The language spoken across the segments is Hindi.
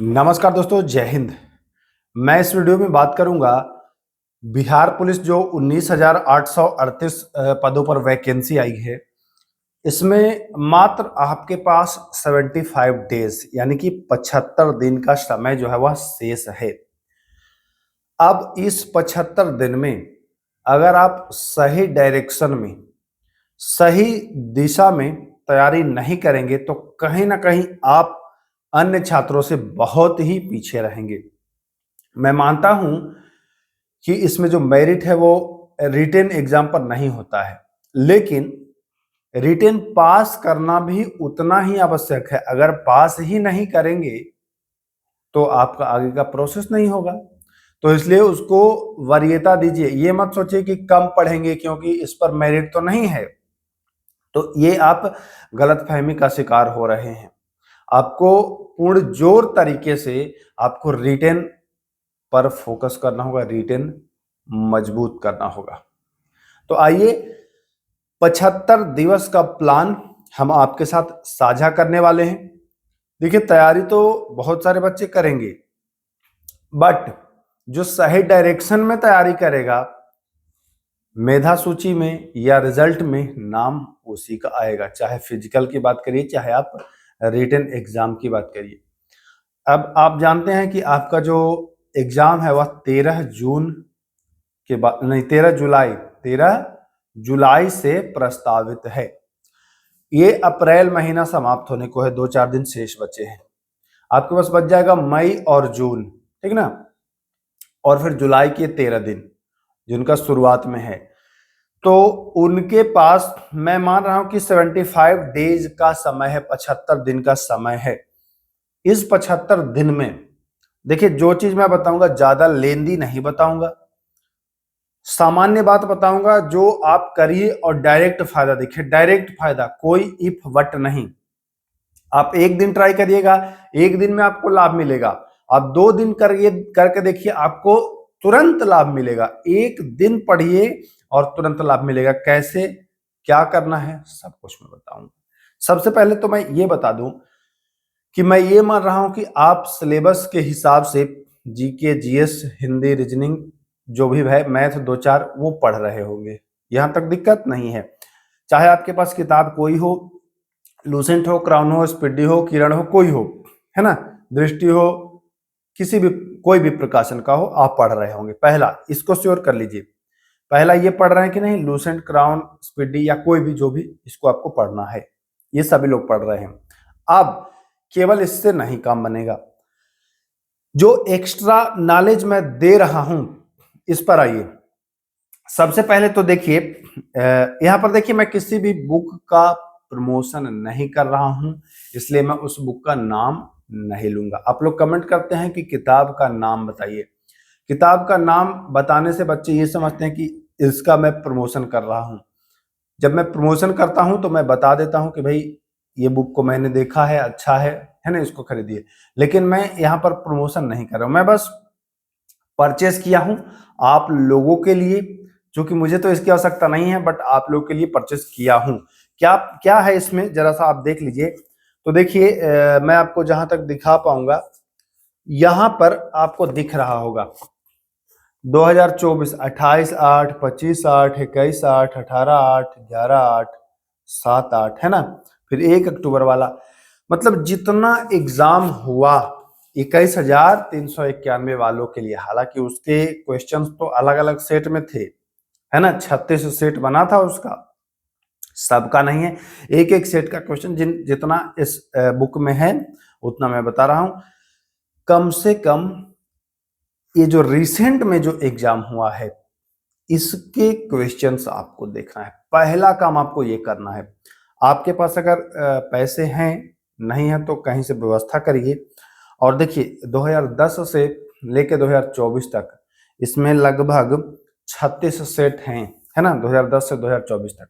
नमस्कार दोस्तों, जय हिंद। मैं इस वीडियो में बात करूंगा बिहार पुलिस जो 19,838 पदों पर वैकेंसी आई है। इसमें मात्र आपके पास 75 डेज यानी कि 75 दिन का समय जो है वह शेष है। अब इस 75 दिन में अगर आप सही डायरेक्शन में, सही दिशा में तैयारी नहीं करेंगे तो कहीं ना कहीं आप अन्य छात्रों से बहुत ही पीछे रहेंगे। मैं मानता हूं कि इसमें जो मेरिट है वो रिटेन एग्जाम पर नहीं होता है, लेकिन रिटेन पास करना भी उतना ही आवश्यक है। अगर पास ही नहीं करेंगे तो आपका आगे का प्रोसेस नहीं होगा। तो इसलिए उसको वरीयता दीजिए। ये मत सोचिए कि कम पढ़ेंगे क्योंकि इस पर मेरिट तो नहीं है। तो ये आप गलतफहमी का शिकार हो रहे हैं। आपको पूर्ण जोर तरीके से आपको रिटेन पर फोकस करना होगा, रिटेन मजबूत करना होगा। तो आइए 75 दिवस का प्लान हम आपके साथ साझा करने वाले हैं। देखिए, तैयारी तो बहुत सारे बच्चे करेंगे, बट जो सही डायरेक्शन में तैयारी करेगा, मेधा सूची में या रिजल्ट में नाम उसी का आएगा। चाहे फिजिकल की बात करिए, चाहे आप रिटन एग्जाम की बात करिए। अब आप जानते हैं कि आपका जो एग्जाम है वह 13 जून के बाद नहीं, 13 जुलाई से प्रस्तावित है। ये अप्रैल महीना समाप्त होने को है, 2-4 दिन शेष बचे हैं। आपके पास बच जाएगा मई और जून, ठीक ना, और फिर जुलाई के 13 दिन जिनका शुरुआत में है। तो उनके पास मैं मान रहा हूं कि 75 डेज का समय है, 75 दिन का समय है। इस 75 दिन में देखिए, जो चीज मैं बताऊंगा ज्यादा लेंदी नहीं बताऊंगा, सामान्य बात बताऊंगा जो आप करिए और डायरेक्ट फायदा दिखे। डायरेक्ट फायदा, कोई इफ वट नहीं। आप एक दिन ट्राई करिएगा, एक दिन में आपको लाभ मिलेगा। आप 2 दिन करिए, करके देखिए, आपको तुरंत लाभ मिलेगा। एक दिन पढ़िए और तुरंत लाभ मिलेगा। कैसे, क्या करना है, सब कुछ मैं बताऊंगा। सबसे पहले तो मैं ये बता दूं कि मैं ये मान रहा हूं कि आप सिलेबस के हिसाब से जीके, जीएस, हिंदी, रीजनिंग जो भी है, मैथ 2-4 वो पढ़ रहे होंगे। यहां तक दिक्कत नहीं है। चाहे आपके पास किताब कोई हो, लूसेंट हो, क्राउन हो, स्पीडी हो, किरण हो, कोई हो, है ना, दृष्टि हो, किसी भी, कोई भी प्रकाशन का हो, आप पढ़ रहे होंगे। पहला इसको श्योर कर लीजिए, पहला ये पढ़ रहे हैं कि नहीं, लूसेंट, क्राउन, स्पीडी या कोई भी जो भी, इसको आपको पढ़ना है। ये सभी लोग पढ़ रहे हैं। अब केवल इससे नहीं काम बनेगा। जो एक्स्ट्रा नॉलेज मैं दे रहा हूं इस पर आइए। सबसे पहले तो देखिए, यहां पर देखिए, मैं किसी भी बुक का प्रमोशन नहीं कर रहा हूं, इसलिए मैं उस बुक का नाम नहीं लूंगा। आप लोग कमेंट करते हैं कि किताब का नाम बताइए। किताब का नाम बताने से बच्चे ये समझते हैं कि इसका मैं प्रमोशन कर रहा हूं। जब मैं प्रमोशन करता हूं तो मैं बता देता हूं कि भाई ये बुक को मैंने देखा है, अच्छा है ना, इसको खरीदिए। लेकिन मैं यहाँ पर प्रमोशन नहीं कर रहा हूं, मैं बस परचेस किया हूं आप लोगों के लिए, जो कि मुझे तो इसकी आवश्यकता नहीं है, बट आप लोगों के लिए परचेस किया हूं। क्या क्या है इसमें, जरा सा आप देख लीजिए। तो देखिए, मैं आपको जहां तक दिखा पाऊंगा, यहां पर आपको दिख रहा होगा 2024, 28/8, 25/8, 21/8, 18/8, 11/8, 7/8, है ना। फिर 1 अक्टूबर वाला, मतलब जितना एग्जाम हुआ 21,391 वालों के लिए। हालांकि उसके क्वेश्चंस तो अलग अलग सेट में थे, है ना, 36 सेट बना था उसका, सबका नहीं है। एक एक सेट का क्वेश्चन जितना इस बुक में है उतना मैं बता रहा हूं। कम से कम ये जो रिसेंट में जो एग्जाम हुआ है, इसके क्वेश्चंस आपको देखना है। पहला काम आपको ये करना है। आपके पास अगर पैसे हैं, नहीं है तो कहीं से व्यवस्था करिए। और देखिए, 2010 से लेके 2024 तक इसमें लगभग 36 सेट हैं, है ना, 2010 से 2024 तक।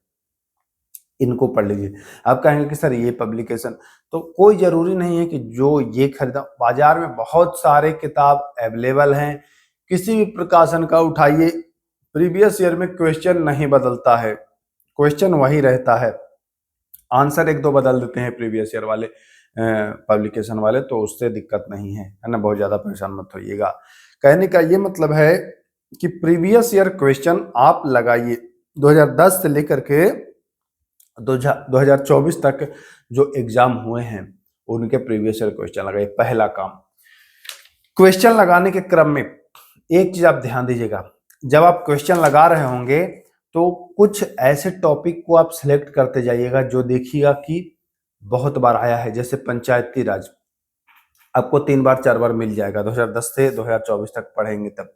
इनको पढ़ लीजिए। आप कहेंगे कि सर ये पब्लिकेशन, तो कोई जरूरी नहीं है कि जो ये खरीदा। बाजार में बहुत सारे किताब अवेलेबल हैं, किसी भी प्रकाशन का उठाइए। प्रीवियस ईयर में क्वेश्चन नहीं बदलता है, क्वेश्चन वही रहता है, आंसर 1-2 बदल देते हैं प्रीवियस ईयर वाले। पब्लिकेशन वाले, तो उससे दिक्कत नहीं है ना, बहुत ज़्यादा परेशान मत होइएगा। कहने का ये मतलब है कि प्रीवियस ईयर क्वेश्चन आप लगाइए 2010 से लेकर के 2024 तक जो एग्जाम हुए हैं उनके प्रीवियस ईयर क्वेश्चन लगाइए। पहला काम, क्वेश्चन लगाने के क्रम में एक चीज आप ध्यान दीजिएगा, जब आप क्वेश्चन लगा रहे होंगे तो कुछ ऐसे टॉपिक को आप सिलेक्ट करते जाइएगा जो देखिएगा कि बहुत बार आया है। जैसे पंचायती राज आपको 3 बार 4 बार मिल जाएगा, 2010 से 2024 तक पढ़ेंगे तब।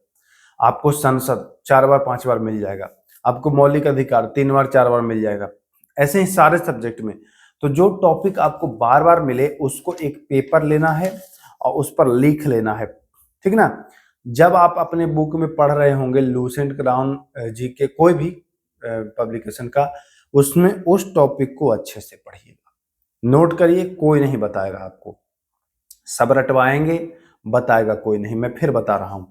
आपको संसद 4 बार 5 बार मिल जाएगा। आपको मौलिक अधिकार 3 बार 4 बार मिल जाएगा। ऐसे ही सारे सब्जेक्ट में। तो जो टॉपिक आपको बार बार मिले उसको एक पेपर लेना है और उस पर लिख लेना है, ठीक ना। जब आप अपने बुक में पढ़ रहे होंगे लूसेंट क्राउन जी के कोई भी पब्लिकेशन का, उसमें उस टॉपिक को अच्छे से पढ़िएगा, नोट करिए, कोई नहीं बताएगा आपको, सब रटवाएंगे, बताएगा कोई नहीं। मैं फिर बता रहा हूं,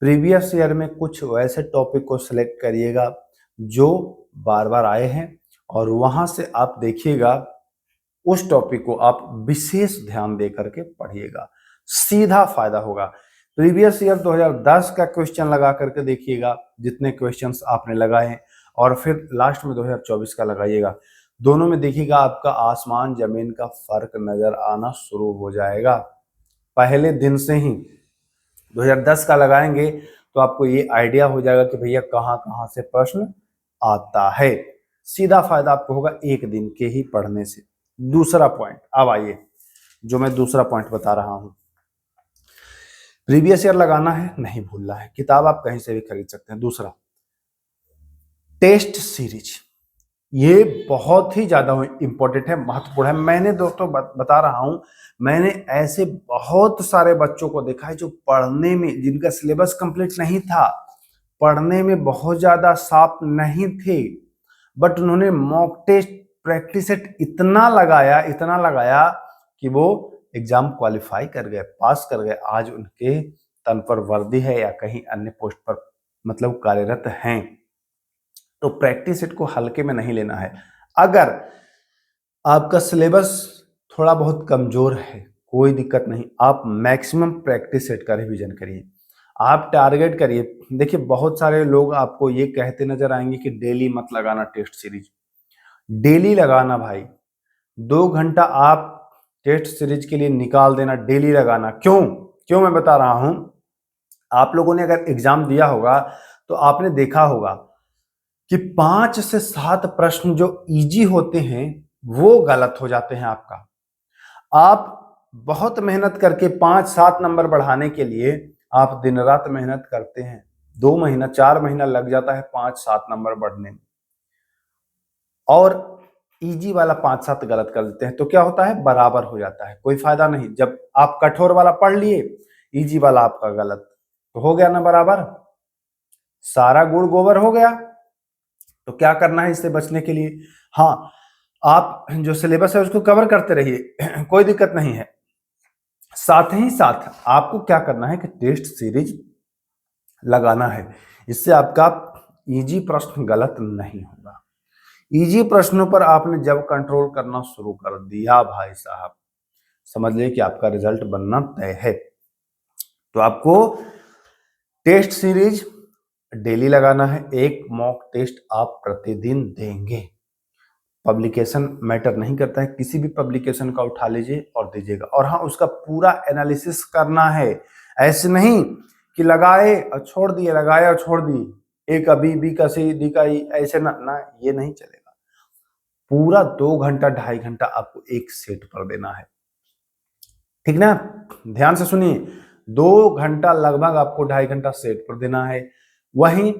प्रीवियस ईयर में कुछ वैसे टॉपिक को सिलेक्ट करिएगा जो बार बार आए हैं और वहां से आप देखिएगा उस टॉपिक को आप विशेष ध्यान दे करके पढ़िएगा, सीधा फायदा होगा। प्रीवियस ईयर 2010 का क्वेश्चन लगा करके देखिएगा जितने क्वेश्चंस आपने लगाए हैं, और फिर लास्ट में 2024 का लगाइएगा। दोनों में देखिएगा आपका आसमान जमीन का फर्क नजर आना शुरू हो जाएगा। पहले दिन से ही 2010 का लगाएंगे तो आपको ये आइडिया हो जाएगा कि भैया कहाँ कहाँ से प्रश्न आता है। सीधा फायदा आपको होगा एक दिन के ही पढ़ने से। दूसरा पॉइंट, अब आइए जो मैं दूसरा पॉइंट बता रहा हूं, प्रीवियस ईयर लगाना है, नहीं भूलना है, किताब आप कहीं से भी खरीद सकते हैं। दूसरा, टेस्ट सीरीज, ये बहुत ही ज्यादा इंपॉर्टेंट है, महत्वपूर्ण है। मैंने दोस्तों बता रहा हूं, मैंने ऐसे बहुत सारे बच्चों को देखा है जो पढ़ने में, जिनका सिलेबस कंप्लीट नहीं था, पढ़ने में बहुत ज्यादा शार्प नहीं थे, बट उन्होंने मॉक टेस्ट प्रैक्टिस सेट इतना लगाया कि वो एग्जाम क्वालिफाई कर गए, पास कर गए। आज उनके तन पर वर्दी है या कहीं अन्य पोस्ट पर मतलब कार्यरत हैं। तो प्रैक्टिस सेट को हल्के में नहीं लेना है। अगर आपका सिलेबस थोड़ा बहुत कमजोर है, कोई दिक्कत नहीं, आप मैक्सिमम प्रैक्टिस सेट का रिवीजन करिए, आप टारगेट करिए। देखिए बहुत सारे लोग आपको ये कहते नजर आएंगे कि डेली मत लगाना टेस्ट सीरीज, डेली लगाना भाई। 2 घंटा आप टेस्ट सीरीज के लिए निकाल देना, डेली लगाना। क्यों मैं बता रहा हूं, आप लोगों ने अगर एग्जाम दिया होगा तो आपने देखा होगा कि 5 से 7 प्रश्न जो इजी होते हैं वो गलत हो जाते हैं। आप बहुत मेहनत करके 5-7 नंबर बढ़ाने के लिए आप दिन रात मेहनत करते हैं, 2 महीना 4 महीना लग जाता है 5-7 नंबर बढ़ने में, और इजी वाला 5-7 गलत कर देते हैं। तो क्या होता है, बराबर हो जाता है, कोई फायदा नहीं। जब आप कठोर वाला पढ़ लिए, इजी वाला आपका गलत, तो हो गया ना बराबर, सारा गुड़ गोबर हो गया। तो क्या करना है इससे बचने के लिए, हाँ, आप जो सिलेबस है उसको कवर करते रहिए, कोई दिक्कत नहीं है। साथ ही साथ आपको क्या करना है कि टेस्ट सीरीज लगाना है, इससे आपका इजी प्रश्न गलत नहीं होगा। इजी प्रश्नों पर आपने जब कंट्रोल करना शुरू कर दिया भाई साहब, समझ लीजिए कि आपका रिजल्ट बनना तय है। तो आपको टेस्ट सीरीज डेली लगाना है, एक मॉक टेस्ट आप प्रतिदिन देंगे। पब्लिकेशन मैटर नहीं करता है, किसी भी पब्लिकेशन का उठा लीजिए और दीजिएगा, और हाँ उसका पूरा एनालिसिस करना है। ऐसे नहीं कि लगाए और छोड़ दिए, लगाए और छोड़ दिए, ए का बी, बी का सी, डी का ई, ऐसे ना, ये नहीं चलेगा। पूरा 2 घंटा 2.5 घंटा आपको एक सेट पर देना है, ठीक ना। ध्यान से सुनिए, 2 घंटा लगभग आपको 2.5 घंटा सेट पर देना है, वहीं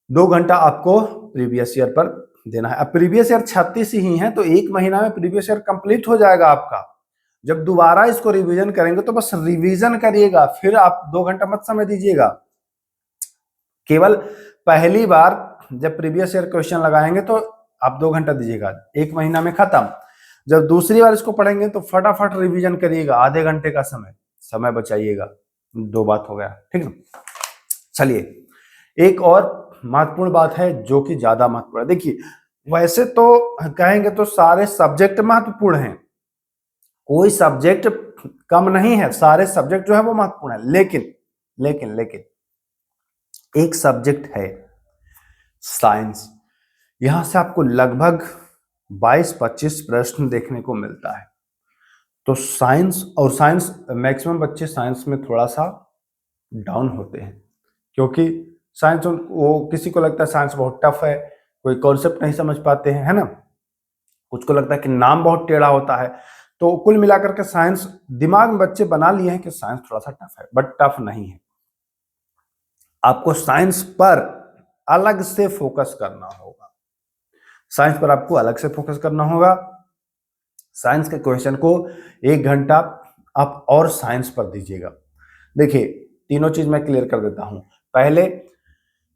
2 घंटा आपको प्रीवियस ईयर पर देना है। अब प्रीवियस ईयर 36 ही है तो 1 महीना में प्रीवियस ईयर कंप्लीट हो जाएगा आपका। जब दोबारा इसको रिवीजन करेंगे तो बस रिवीजन करिएगा, फिर आप 2 घंटा मत समय दीजिएगा। केवल पहली बार जब प्रीवियस ईयर क्वेश्चन लगाएंगे तो आप 2 घंटा दीजिएगा, 1 महीना में खत्म। जब दूसरी बार इसको पढ़ेंगे तो फटाफट रिवीजन करिएगा, आधे घंटे का समय बचाइएगा। 2 बात हो गया, ठीक है। चलिए, एक और महत्वपूर्ण बात है जो कि ज्यादा महत्वपूर्ण है। देखिए, वैसे तो कहेंगे तो सारे सब्जेक्ट महत्वपूर्ण हैं, कोई सब्जेक्ट कम नहीं है, सारे सब्जेक्ट जो है वो महत्वपूर्ण है, लेकिन लेकिन लेकिन एक सब्जेक्ट है साइंस। यहां से आपको लगभग 22-25 प्रश्न देखने को मिलता है। तो साइंस मैक्सिमम बच्चे साइंस में थोड़ा सा डाउन होते हैं, क्योंकि साइंस वो किसी को लगता है साइंस बहुत टफ है, कोई कॉन्सेप्ट नहीं समझ पाते हैं, है ना, कुछ को लगता है कि नाम बहुत टेढ़ा होता है। तो कुल मिलाकर के साइंस दिमाग में बच्चे बना लिए हैं कि साइंस थोड़ा सा टफ है, बट टफ नहीं है। आपको साइंस पर अलग से फोकस करना होगा, साइंस पर आपको अलग से फोकस करना होगा। साइंस के क्वेश्चन को 1 घंटा आप और साइंस पर दीजिएगा। देखिए तीनों चीज मैं क्लियर कर देता हूं। पहले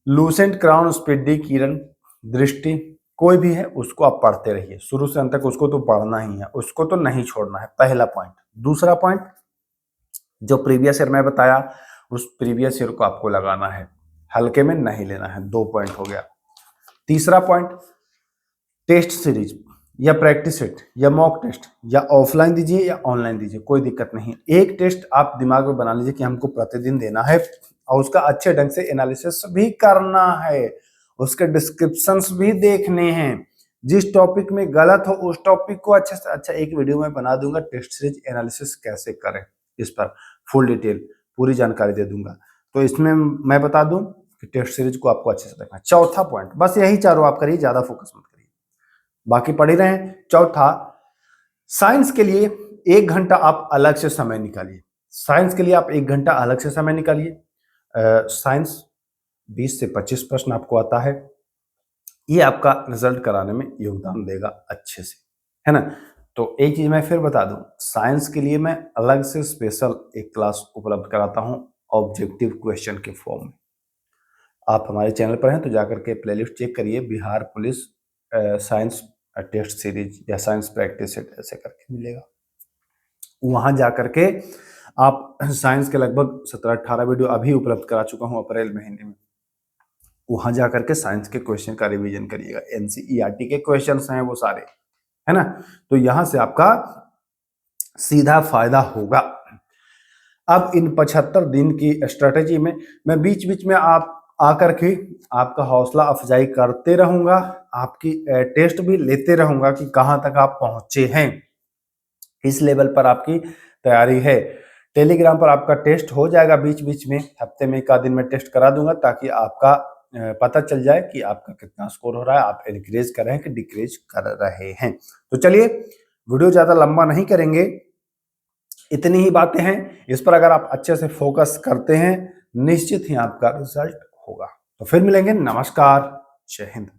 लूसेंट क्राउन स्पीडी किरण दृष्टि कोई भी है उसको आप पढ़ते रहिए शुरू से अंत तक, उसको तो पढ़ना ही है, उसको तो नहीं छोड़ना है, पहला पॉइंट। दूसरा पॉइंट, जो प्रीवियस ईयर मैं बताया उस प्रीवियस ईयर को आपको लगाना है, हल्के में नहीं लेना है। 2 पॉइंट हो गया। तीसरा पॉइंट, टेस्ट सीरीज या प्रैक्टिस सेट या मॉक टेस्ट या ऑफलाइन दीजिए या ऑनलाइन दीजिए, कोई दिक्कत नहीं। एक टेस्ट आप दिमाग में बना लीजिए कि हमको प्रतिदिन देना है और उसका अच्छे ढंग से एनालिसिस भी करना है, उसके डिस्क्रिप्शंस भी देखने हैं। जिस टॉपिक में गलत हो उस टॉपिक को अच्छे से अच्छा एक वीडियो में बना दूंगा, टेस्ट सीरीज एनालिसिस कैसे करें, इस पर फुल डिटेल पूरी जानकारी दे दूंगा। तो इसमें मैं बता दूं कि टेस्ट सीरीज को आपको अच्छे से देखना है। चौथा पॉइंट, बस यही चारों आप करिए, ज्यादा फोकस मत करिए, बाकी पढ़ ही रहे हैं। चौथा, साइंस के लिए 1 घंटा आप अलग से समय निकालिए। साइंस के लिए आप 1 घंटा अलग से समय निकालिए। साइंस 20 से 25 प्रश्न आपको आता है, ये आपका रिजल्ट कराने में योगदान देगा अच्छे से, है ना। तो एक चीज मैं फिर बता दूं, साइंस के लिए मैं अलग से स्पेशल एक क्लास उपलब्ध कराता हूं ऑब्जेक्टिव क्वेश्चन के फॉर्म में। आप हमारे चैनल पर हैं तो जाकर के प्लेलिस्ट चेक करिए, Bihar police science test series या साइंस प्रैक्टिस सेट ऐसे करके मिलेगा। वहां जाकर के आप साइंस के लगभग 17-18 वीडियो अभी उपलब्ध करा चुका हूं अप्रैल महीने में, वहां जाकर के साइंस के क्वेश्चन का रिवीजन करिएगा। एनसीईआरटी के क्वेश्चंस हैं वो सारे, है ना। तो यहां से आपका सीधा फायदा होगा। अब इन 75 दिन की स्ट्रेटेजी में मैं बीच बीच में आप आकर के आपका हौसला अफजाई करते रहूंगा, आपकी टेस्ट भी लेते रहूंगा कि कहां तक आप पहुंचे हैं, इस लेवल पर आपकी तैयारी है। टेलीग्राम पर आपका टेस्ट हो जाएगा बीच बीच में, हफ्ते में 1 आध दिन में टेस्ट करा दूंगा ताकि आपका पता चल जाए कि आपका कितना स्कोर हो रहा है, आप इंक्रीज कर रहे हैं कि डिक्रीज कर रहे हैं। तो चलिए वीडियो ज्यादा लंबा नहीं करेंगे, इतनी ही बातें हैं, इस पर अगर आप अच्छे से फोकस करते हैं निश्चित ही आपका रिजल्ट होगा। तो फिर मिलेंगे, नमस्कार, जय हिंद।